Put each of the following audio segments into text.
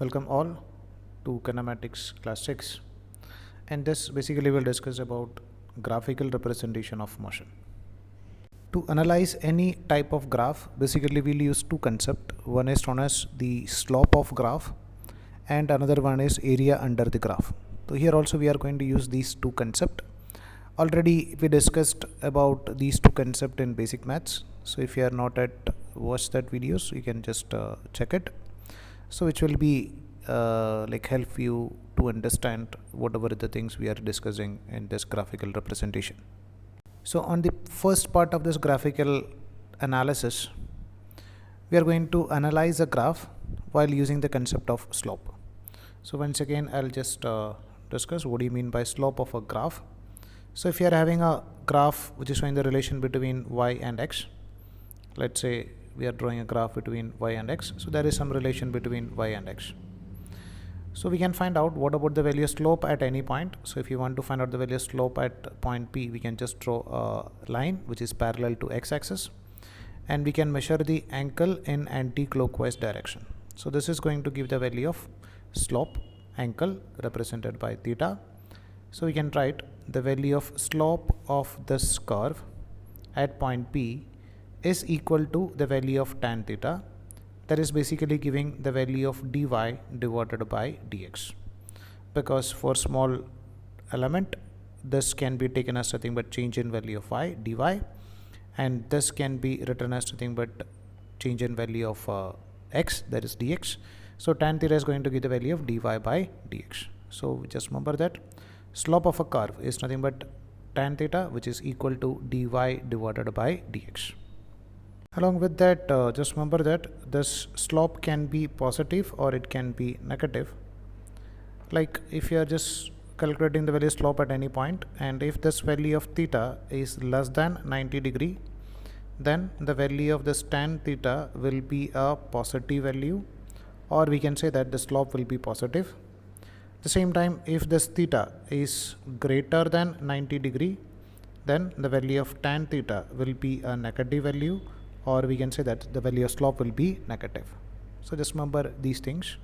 Welcome all to kinematics class 6, and this basically will discuss about graphical representation of motion. To analyze any type of graph, basically we'll use two concepts. One is known as the slope of graph and another one is area under the graph. So here also we are going to use these two concepts. Already we discussed about these two concepts in basic maths. So if you are not at watched that videos, you can just check it. So which will be help you to understand whatever the things we are discussing in this graphical representation. So on the first part of this graphical analysis, we are going to analyze a graph while using the concept of slope. So once again I'll just discuss what do you mean by slope of a graph. So if you are having a graph which is showing the relation between y and x, let's say we are drawing a graph between y and x, so there is some relation between y and x. So we can find out what about the value of slope at any point. So if you want to find out the value of slope at point P, we can just draw a line which is parallel to x-axis, and we can measure the angle in anti-clockwise direction. So this is going to give the value of slope, angle represented by theta. So we can write the value of slope of this curve at point P is equal to the value of tan theta. That is basically giving the value of dy divided by dx, because for small element this can be taken as nothing but change in value of y dy, and this can be written as nothing but change in value of x, that is dx. So tan theta is going to give the value of dy by dx. So just remember that slope of a curve is nothing but tan theta, which is equal to dy divided by dx. Along with that, just remember that this slope can be positive or it can be negative. Like if you are just calculating the value of slope at any point, and if this value of theta is less than 90 degree, then the value of this tan theta will be a positive value, or we can say that the slope will be positive. At the same time, if this theta is greater than 90 degree, then the value of tan theta will be a negative value, or we can say that the value of slope will be negative. So just remember these things.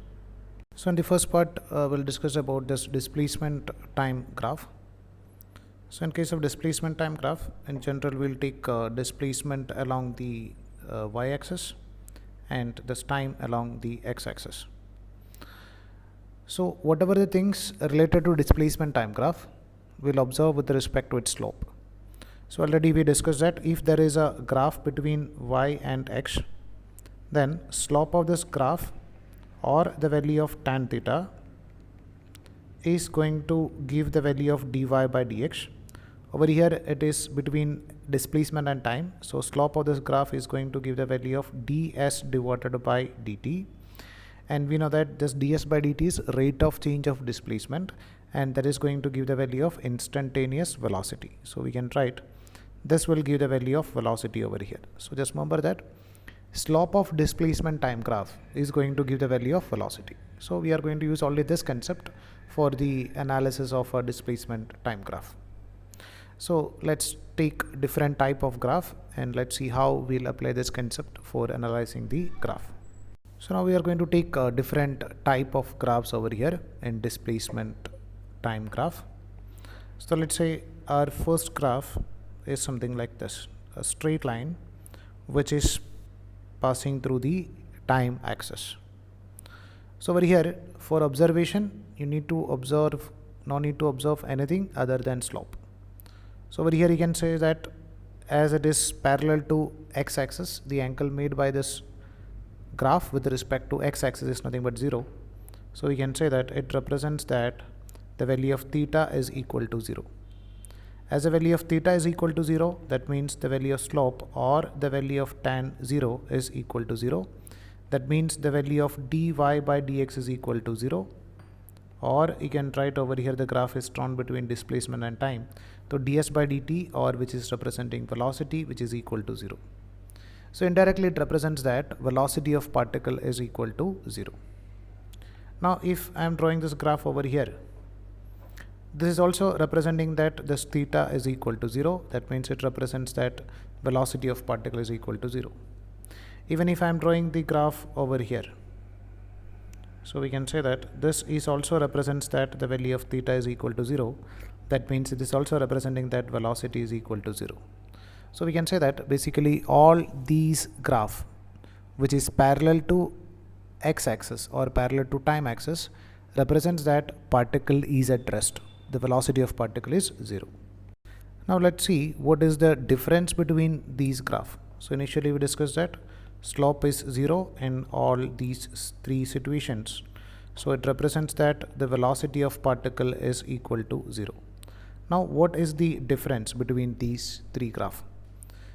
So in the first part, we'll discuss about this displacement time graph. So in case of displacement time graph, in general we'll take displacement along the y-axis and this time along the x-axis. So whatever the things related to displacement time graph, we'll observe with respect to its slope. So already we discussed that if there is a graph between y and x, then slope of this graph or the value of tan theta is going to give the value of dy by dx. Over here it is between displacement and time, so slope of this graph is going to give the value of ds divided by dt, and we know that this ds by dt is rate of change of displacement, and that is going to give the value of instantaneous velocity. So we can write this will give the value of velocity over here. So just remember that slope of displacement time graph is going to give the value of velocity. So we are going to use only this concept for the analysis of a displacement time graph. So let's take different type of graph and let's see how we'll apply this concept for analyzing the graph. So now we are going to take a different type of graphs over here in displacement time graph. So let's say our first graph is something like this, a straight line which is passing through the time axis. So over here for observation you need to observe, no need to observe anything other than slope. So over here you can say that as it is parallel to x-axis, the angle made by this graph with respect to x-axis is nothing but 0. So we can say that it represents that the value of theta is equal to 0. As the value of theta is equal to 0, that means the value of slope or the value of tan 0 is equal to 0. That means the value of dy by dx is equal to 0. Or you can write over here the graph is drawn between displacement and time. So ds by dt, or which is representing velocity, which is equal to 0. So indirectly it represents that velocity of particle is equal to 0. Now if I am drawing this graph over here, this is also representing that this theta is equal to 0. That means it represents that velocity of particle is equal to 0. Even if I am drawing the graph over here, So we can say that this is also represents that the value of theta is equal to 0. That means it is also representing that velocity is equal to 0. So we can say that basically all these graph which is parallel to x-axis or parallel to time axis represents that particle is at rest. The velocity of particle is 0. Now let's see what is the difference between these graph. So initially we discussed that slope is 0 in all these three situations. So it represents that the velocity of particle is equal to 0. Now what is the difference between these three graph?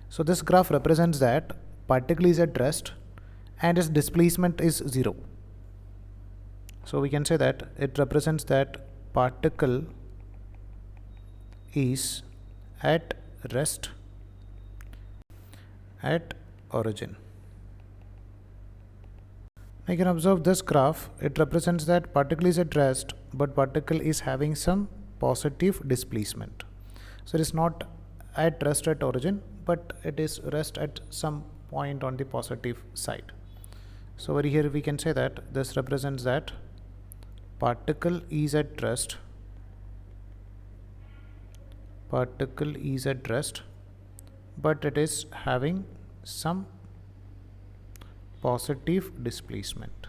So this graph represents that particle is at rest and its displacement is 0. So we can say that it represents that particle is at rest at origin. You can observe this graph. It represents that particle is at rest, but particle is having some positive displacement. So it is not at rest at origin, but it is rest at some point on the positive side. So over here we can say that this represents that particle is at rest. Particle is at rest, but it is having some positive displacement.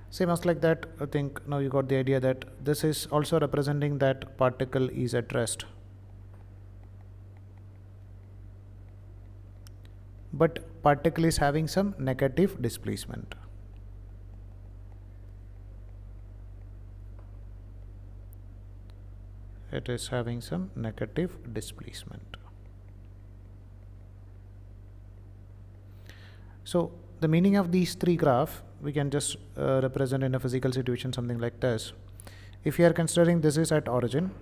Same as like that, I think now you got the idea that this is also representing that particle is at rest. But particle is having some negative displacement. It is having some negative displacement. So the meaning of these three graph we can just represent in a physical situation something like this. If you are considering this is at origin,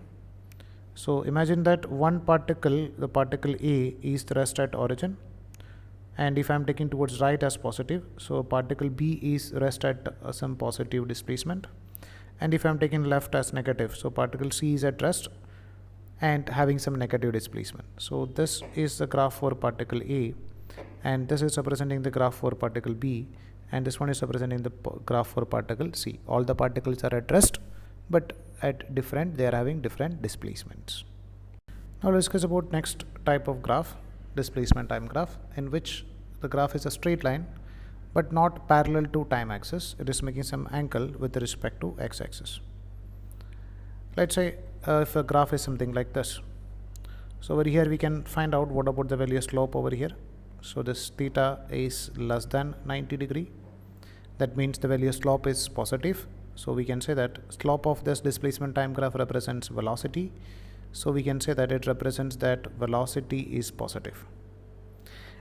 so imagine that one particle, the particle A, is the rest at origin, and if I am taking towards right as positive, so particle B is rest at some positive displacement, and if I am taking left as negative, so particle C is at rest and having some negative displacement. So this is the graph for particle A, and this is representing the graph for particle B, and this one is representing the graph for particle C. All the particles are at rest, but at different, they are having different displacements. Now let's discuss about next type of graph, displacement time graph, in which the graph is a straight line but not parallel to time axis. It is making some angle with respect to x-axis. Let's say if a graph is something like this. So over here we can find out what about the value of slope over here. So this theta is less than 90 degree. That means the value of slope is positive. So we can say that slope of this displacement time graph represents velocity. So we can say that it represents that velocity is positive.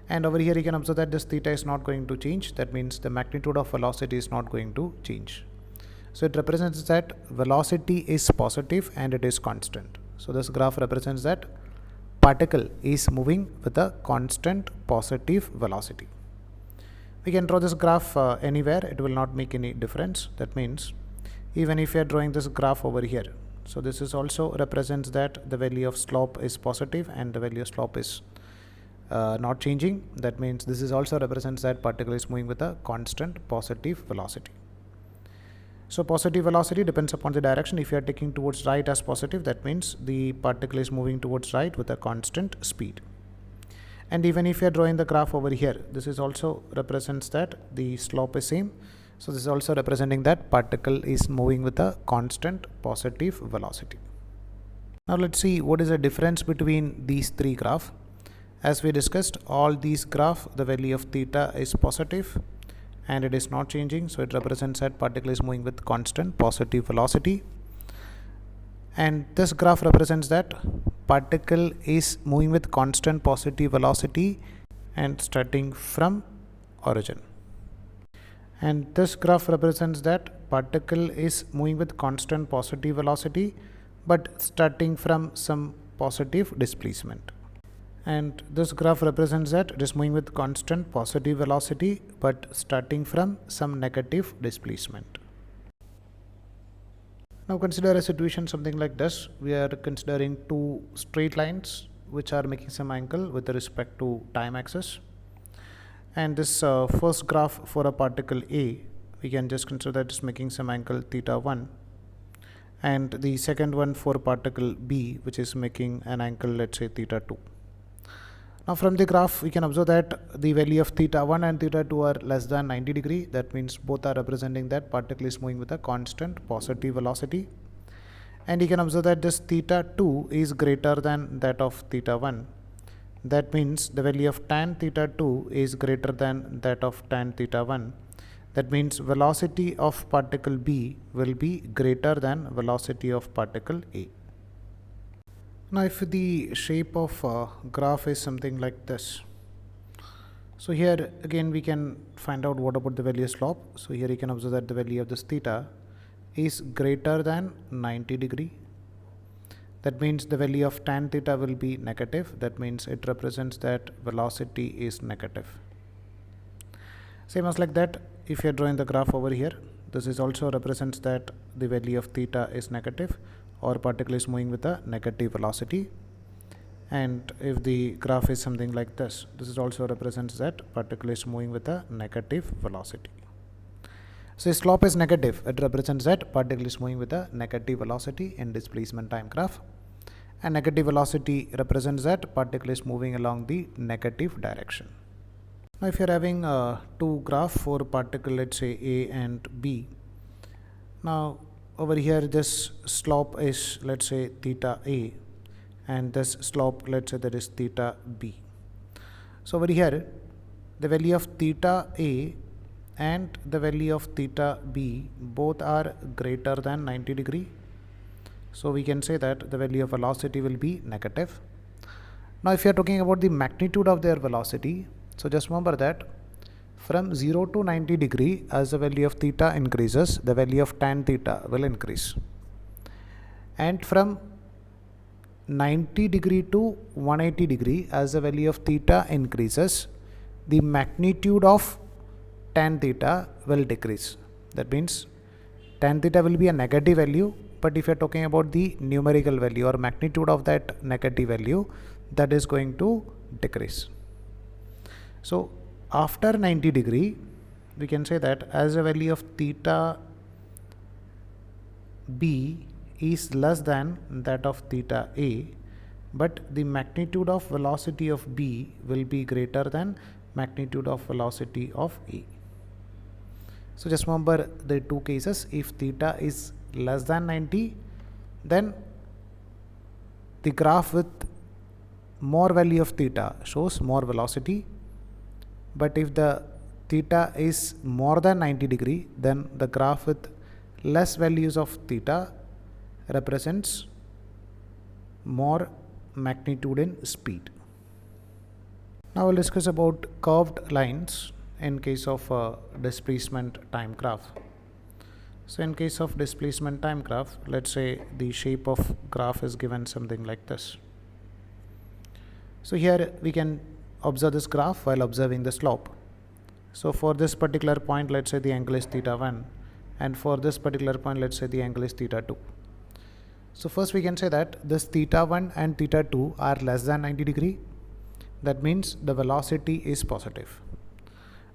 And over here you can observe that this theta is not going to change. That means the magnitude of velocity is not going to change. So it represents that velocity is positive and it is constant. So this graph represents that particle is moving with a constant positive velocity. We can draw this graph anywhere, it will not make any difference. That means even if you are drawing this graph over here, so this is also represents that the value of slope is positive and the value of slope is not changing. That means this is also represents that particle is moving with a constant positive velocity. So positive velocity depends upon the direction. If you are taking towards right as positive, that means the particle is moving towards right with a constant speed. And even if you are drawing the graph over here, this is also represents that the slope is same. So this is also representing that particle is moving with a constant positive velocity. Now let's see what is the difference between these three graphs. As we discussed, all these graph, the value of theta is positive and it is not changing. So it represents that particle is moving with constant positive velocity. And this graph represents that particle is moving with constant positive velocity and starting from origin. And this graph represents that particle is moving with constant positive velocity but starting from some positive displacement. And this graph represents that it is moving with constant positive velocity but starting from some negative displacement. Now consider a situation something like this. We are considering two straight lines which are making some angle with respect to time axis. And this first graph for a particle A, we can just consider that it's making some angle theta 1, and the second one for particle B, which is making an angle, let's say theta 2. Now from the graph we can observe that the value of theta 1 and theta 2 are less than 90 degree. That means both are representing that particle is moving with a constant positive velocity. And you can observe that this theta 2 is greater than that of theta 1. That means the value of tan theta 2 is greater than that of tan theta 1. That means velocity of particle B will be greater than velocity of particle A. Now if the shape of graph is something like this, so here again we can find out what about the value of slope. So here you can observe that the value of this theta is greater than 90 degree. That means the value of tan theta will be negative. That means it represents that velocity is negative. Same as like that, if you are drawing the graph over here, this is also represents that the value of theta is negative, or particle is moving with a negative velocity. And if the graph is something like this, this is also represents that particle is moving with a negative velocity. So slope is negative, it represents that particle is moving with a negative velocity in displacement time graph, and negative velocity represents that particle is moving along the negative direction. Now if you are having two graph for particle, let's say A and B, now over here this slope is, let's say theta A, and this slope, let's say that is theta B. So over here the value of theta A and the value of theta B both are greater than 90 degree. So we can say that the value of velocity will be negative. Now if you are talking about the magnitude of their velocity, so just remember that from 0 to 90 degree, as the value of theta increases, the value of tan theta will increase. And from 90 degree to 180 degree, as the value of theta increases, the magnitude of tan theta will decrease. That means tan theta will be a negative value, but if you are talking about the numerical value or magnitude of that negative value, that is going to decrease. So after 90 degree, we can say that as the value of theta B is less than that of theta A, but the magnitude of velocity of B will be greater than magnitude of velocity of A. So just remember the two cases. If theta is less than 90, then the graph with more value of theta shows more velocity, but if the theta is more than 90 degree, then the graph with less values of theta represents more magnitude in speed. Now we'll discuss about curved lines in case of displacement time graph. So in case of displacement time graph, let's say the shape of graph is given something like this. So here we can observe this graph while observing the slope. So for this particular point, let's say the angle is theta 1, and for this particular point, let's say the angle is theta 2. So first we can say that this theta 1 and theta 2 are less than 90 degree. That means the velocity is positive.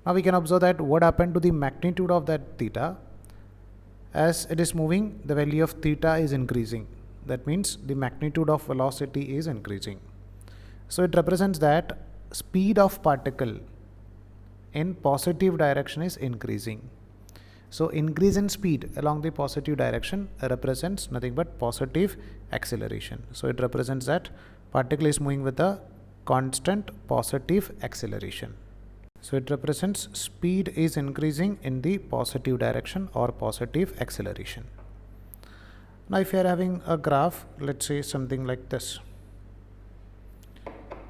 Now we can observe that what happened to the magnitude of that theta. As it is moving, the value of theta is increasing. That means the magnitude of velocity is increasing. So it represents that speed of particle in positive direction is increasing. So increase in speed along the positive direction represents nothing but positive acceleration. So it represents that particle is moving with a constant positive acceleration. So it represents speed is increasing in the positive direction or positive acceleration. Now if you are having a graph, let's say something like this.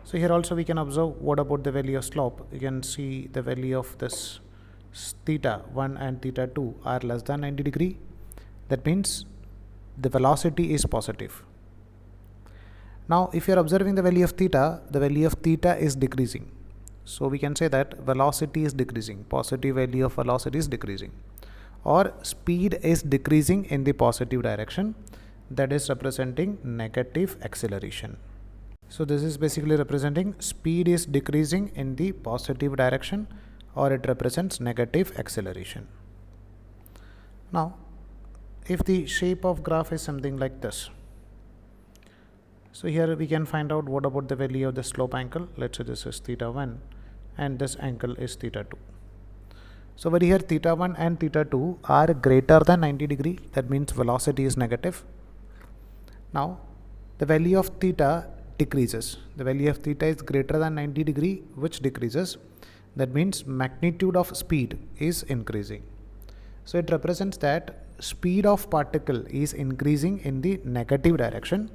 So here also we can observe what about the value of slope. You can see the value of this theta 1 and theta 2 are less than 90 degree. That means the velocity is positive. Now if you are observing the value of theta, the value of theta is decreasing. So we can say that velocity is decreasing, positive value of velocity is decreasing, or speed is decreasing in the positive direction, that is representing negative acceleration. So this is basically representing speed is decreasing in the positive direction, or it represents negative acceleration. Now, if the shape of graph is something like this, so here we can find out what about the value of the slope angle. Let's say this is theta 1 and this angle is theta 2. So over here theta 1 and theta 2 are greater than 90 degree, that means velocity is negative. Now the value of theta decreases. The value of theta is greater than 90 degree, which decreases. That means magnitude of speed is increasing. So it represents that speed of particle is increasing in the negative direction.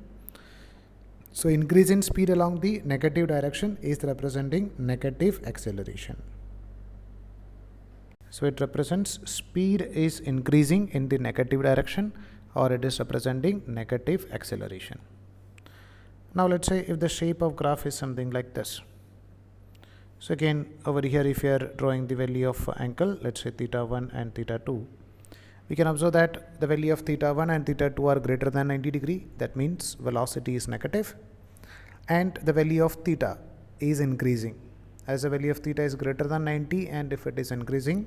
So increase in speed along the negative direction is representing negative acceleration. So it represents speed is increasing in the negative direction, or it is representing negative acceleration. Now let's say if the shape of graph is something like this. So again over here, if you are drawing the value of angle, let's say theta 1 and theta 2, we can observe that the value of theta 1 and theta 2 are greater than 90 degree. That means velocity is negative, and the value of theta is increasing. As the value of theta is greater than 90, and if it is increasing,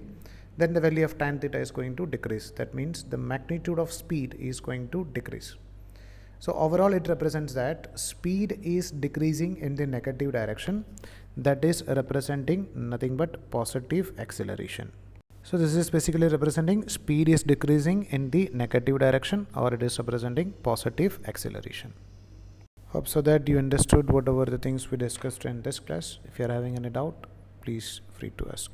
then the value of tan theta is going to decrease. That means the magnitude of speed is going to decrease. So overall it represents that speed is decreasing in the negative direction, that is representing nothing but positive acceleration. So this is basically representing speed is decreasing in the negative direction, or it is representing positive acceleration. Hope so that you understood whatever the things we discussed in this class. If you are having any doubt, please free to ask.